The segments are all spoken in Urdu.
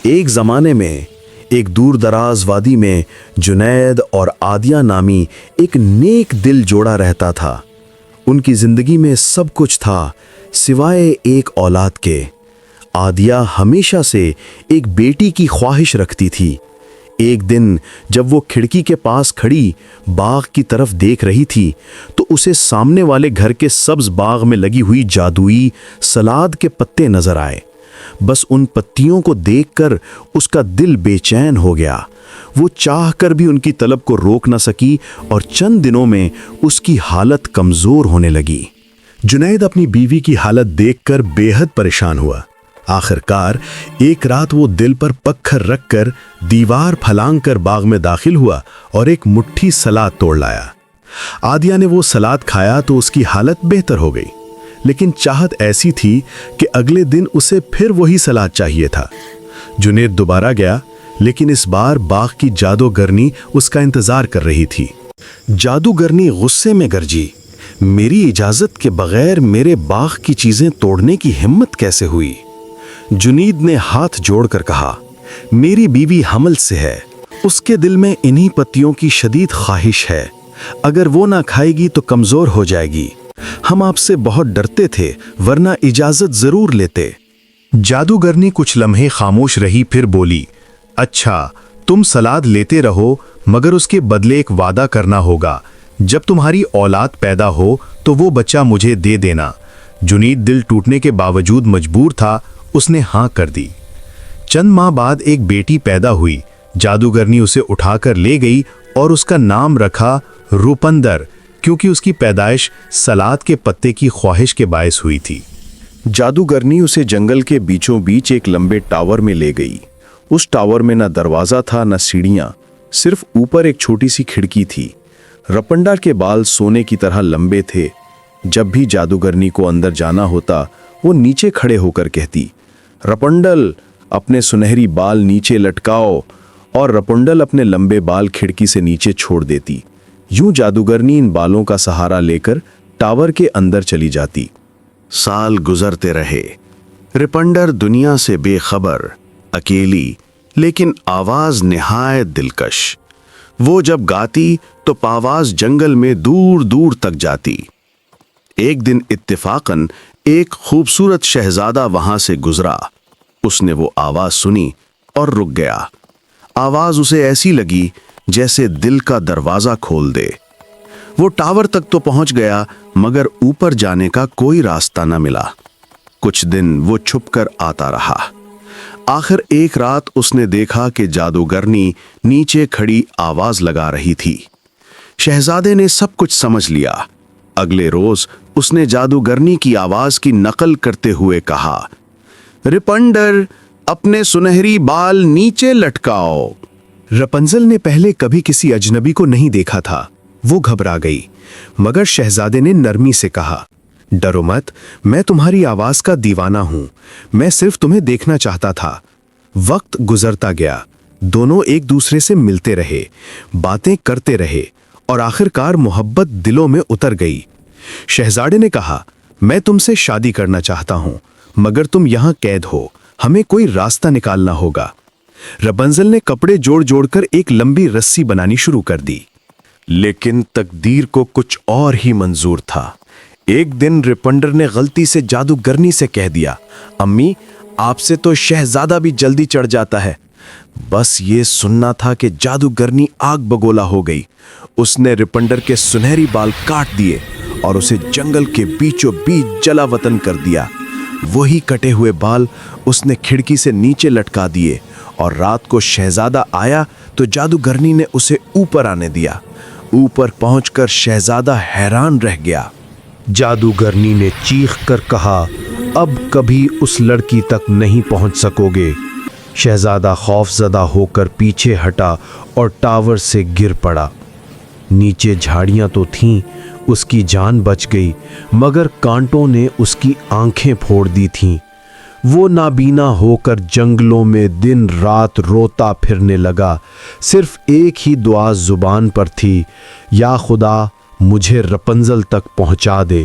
ایک زمانے میں ایک دور دراز وادی میں جنید اور عادیہ نامی ایک نیک دل جوڑا رہتا تھا۔ ان کی زندگی میں سب کچھ تھا سوائے ایک اولاد کے۔ عادیہ ہمیشہ سے ایک بیٹی کی خواہش رکھتی تھی۔ ایک دن جب وہ کھڑکی کے پاس کھڑی باغ کی طرف دیکھ رہی تھی تو اسے سامنے والے گھر کے سبز باغ میں لگی ہوئی جادوئی سلاد کے پتے نظر آئے۔ بس ان پتیوں کو دیکھ کر اس کا دل بے چین ہو گیا۔ وہ چاہ کر بھی ان کی طلب کو روک نہ سکی اور چند دنوں میں اس کی حالت کمزور ہونے لگی۔ جنید اپنی بیوی کی حالت دیکھ کر بے حد پریشان ہوا۔ آخر کار ایک رات وہ دل پر پکھر رکھ کر دیوار پھلانگ کر باغ میں داخل ہوا اور ایک مٹھی سلاد توڑ لایا۔ عادیہ نے وہ سلاد کھایا تو اس کی حالت بہتر ہو گئی، لیکن چاہت ایسی تھی کہ اگلے دن اسے پھر وہی سلاد چاہیے تھا۔ جنید دوبارہ گیا، لیکن اس بار باغ کی جادوگرنی اس کا انتظار کر رہی تھی۔ جادوگرنی غصے میں گرجی، میری اجازت کے بغیر میرے باغ کی چیزیں توڑنے کی ہمت کیسے ہوئی؟ جنید نے ہاتھ جوڑ کر کہا، میری بیوی حمل سے ہے، اس کے دل میں انہی پتیوں کی شدید خواہش ہے، اگر وہ نہ کھائے گی تو کمزور ہو جائے گی۔ ہم آپ سے بہت ڈرتے تھے، ورنہ اجازت ضرور لیتے۔ جادوگرنی کچھ لمحے خاموش رہی، پھر بولی، اچھا تم سلاد لیتے رہو، مگر اس کے بدلے ایک وعدہ کرنا ہوگا، جب تمہاری اولاد پیدا ہو تو وہ بچہ مجھے دے دینا۔ جنید دل ٹوٹنے کے باوجود مجبور تھا، اس نے ہاں کر دی۔ چند ماہ بعد ایک بیٹی پیدا ہوئی۔ جادوگرنی اسے اٹھا کر لے گئی اور اس کا نام رکھا روپندر، کیونکہ اس کی پیدائش سلاد کے پتے کی خواہش کے باعث ہوئی تھی۔ جادوگرنی اسے جنگل کے بیچوں بیچ ایک لمبے ٹاور میں لے گئی۔ اس ٹاور میں نہ دروازہ تھا نہ سیڑھیاں، صرف اوپر ایک چھوٹی سی کھڑکی تھی۔ رپنڈا کے بال سونے کی طرح لمبے تھے۔ جب بھی جادوگرنی کو اندر جانا ہوتا وہ نیچے کھڑے ہو کر کہتی، رپنڈل اپنے سنہری بال نیچے لٹکاؤ، اور رپنڈل اپنے لمبے بال کھڑکی سے نیچے چھوڑ دیتی۔ یوں جادوگرنی ان بالوں کا سہارا لے کر ٹاور کے اندر چلی جاتی۔ سال گزرتے رہے، رپنڈر دنیا سے بے خبر، اکیلی، لیکن آواز نہایت دلکش۔ وہ جب گاتی تو پاواز جنگل میں دور دور تک جاتی۔ ایک دن اتفاقاً ایک خوبصورت شہزادہ وہاں سے گزرا۔ اس نے وہ آواز سنی اور رک گیا۔ آواز اسے ایسی لگی جیسے دل کا دروازہ کھول دے۔ وہ ٹاور تک تو پہنچ گیا، مگر اوپر جانے کا کوئی راستہ نہ ملا۔ کچھ دن وہ چھپ کر آتا رہا۔ آخر ایک رات اس نے دیکھا کہ جادوگرنی نیچے کھڑی آواز لگا رہی تھی۔ شہزادے نے سب کچھ سمجھ لیا۔ اگلے روز اس نے جادوگرنی کی آواز کی نقل کرتے ہوئے کہا، رپنڈر اپنے سنہری بال نیچے لٹکاؤ۔ رپنزل نے پہلے کبھی کسی اجنبی کو نہیں دیکھا تھا۔ وہ گھبرا گئی، مگر شہزادے نے نرمی سے کہا، ڈرو مت، میں تمہاری آواز کا دیوانہ ہوں، میں صرف تمہیں دیکھنا چاہتا تھا۔ وقت گزرتا گیا، دونوں ایک دوسرے سے ملتے رہے، باتیں کرتے رہے، اور آخر کار محبت دلوں میں اتر گئی۔ شہزادے نے کہا، میں تم سے شادی کرنا چاہتا ہوں، مگر تم یہاں قید ہو، ہمیں کوئی راستہ نکالنا ہوگا۔ رپنزل نے کپڑے جوڑ جوڑ کر ایک لمبی رسی بنانی شروع کر دی، لیکن تقدیر کو کچھ اور ہی منظور تھا۔ ایک دن رپنڈر نے غلطی سے جادوگرنی سے کہہ دیا، امی آپ سے تو شہزادہ بھی جلدی چڑھ جاتا ہے۔ بس یہ سننا تھا کہ جادوگرنی آگ بگولا ہو گئی۔ اس نے رپنڈر کے سنہری بال کاٹ دیے اور اسے جنگل کے بیچوں بیچ جلا وطن کر دیا۔ وہی کٹے ہوئے بال اس نے کھڑکی سے نیچے لٹکا دیے، اور رات کو شہزادہ آیا تو جادوگرنی نے اسے اوپر آنے دیا۔ اوپر پہنچ کر شہزادہ حیران رہ گیا۔ جادوگرنی نے چیخ کر کہا، اب کبھی اس لڑکی تک نہیں پہنچ سکو گے۔ شہزادہ خوف زدہ ہو کر پیچھے ہٹا اور ٹاور سے گر پڑا۔ نیچے جھاڑیاں تو تھیں، اس کی جان بچ گئی، مگر کانٹوں نے اس کی آنکھیں پھوڑ دی تھیں۔ وہ نابینا ہو کر جنگلوں میں دن رات روتا پھرنے لگا۔ صرف ایک ہی دعا زبان پر تھی، یا خدا مجھے رپنزل تک پہنچا دے۔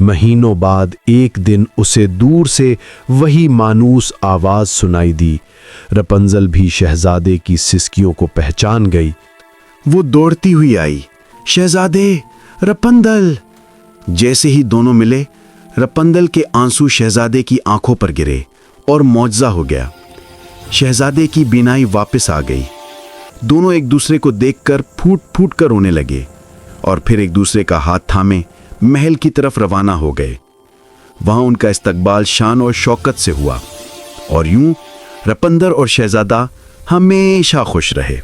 مہینوں بعد ایک دن اسے دور سے وہی مانوس آواز سنائی دی۔ رپنزل بھی شہزادے کی سسکیوں کو پہچان گئی۔ وہ دوڑتی ہوئی آئی، شہزادے، رپندل! جیسے ہی دونوں ملے، رپندل کے آنسو شہزادے کی آنکھوں پر گرے اور معجزہ ہو گیا۔ شہزادے کی بینائی واپس آ گئی۔ دونوں ایک دوسرے کو دیکھ کر پھوٹ پھوٹ کر رونے لگے اور پھر ایک دوسرے کا ہاتھ تھامے محل کی طرف روانہ ہو گئے۔ وہاں ان کا استقبال شان اور شوکت سے ہوا، اور یوں رپندل اور شہزادہ ہمیشہ خوش رہے۔